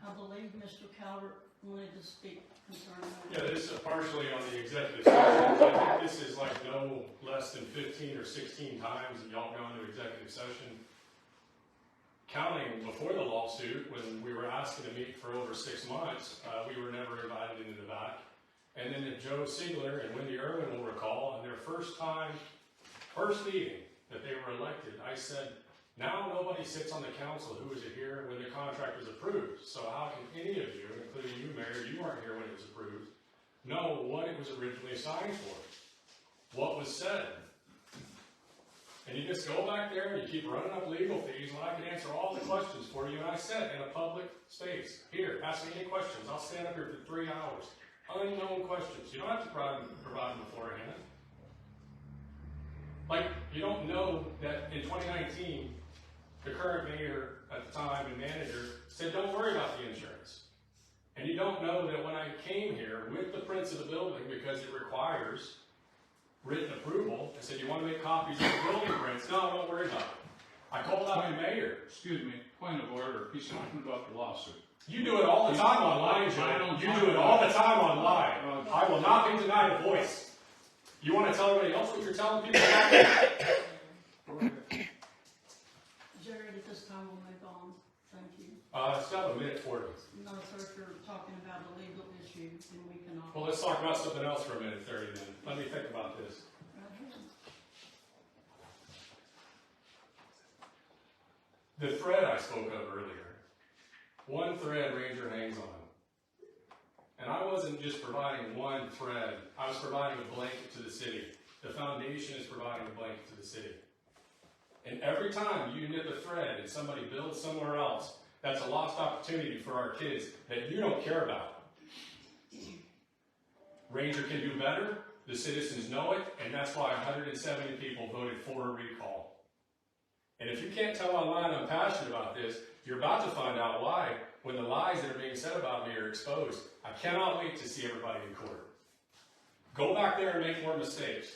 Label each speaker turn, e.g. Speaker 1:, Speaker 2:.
Speaker 1: I believe Mr. Calvert wanted to speak concerning that.
Speaker 2: Yeah, this is partially on the executive session. I think this is like no less than 15 or 16 times that y'all gone to executive session. Counting before the lawsuit, when we were asking to meet for over 6 months, we were never invited into the back. And then Joe Siegler and Wendy Irwin will recall, on their first meeting that they were elected, I said, now nobody sits on the council who was here when the contract was approved. So how can any of you, including you, Mayor, you weren't here when it was approved, know what it was originally signed for? What was said? And you just go back there and you keep running up legal fees when I can answer all the questions for you. And I said in a public space, here, ask me any questions. I'll stand up here for 3 hours. Unknown questions. You don't have to provide them beforehand. Like, you don't know that in 2019, the current mayor at the time and manager said, don't worry about the insurance. And you don't know that when I came here with the prints of the building, because it requires written approval, I said, you want to make copies of the building prints? No, don't worry about it. I called out the mayor.
Speaker 3: Excuse me, point of order. He's talking about the lawsuit.
Speaker 2: You do it all the time online, Joe. You do it all the time online. I will not be denied a voice. You want to tell everybody else what you're telling people about?
Speaker 1: Jared, at this time we'll move on. Thank you.
Speaker 2: Still have a minute 40.
Speaker 1: No, sir, if you're talking about a legal issue, then we cannot.
Speaker 2: Well, let's talk about something else for a minute 30 then. Let me think about this. The thread I spoke of earlier. One thread Ranger hangs on. And I wasn't just providing one thread. I was providing a blanket to the city. The foundation is providing a blanket to the city. And every time you knit the thread and somebody builds somewhere else, that's a lost opportunity for our kids that you don't care about. Ranger can do better. The citizens know it. And that's why 170 people voted for a recall. And if you can't tell online I'm passionate about this, you're about to find out why when the lies that are being said about me are exposed. I cannot wait to see everybody in court. Go back there and make more mistakes.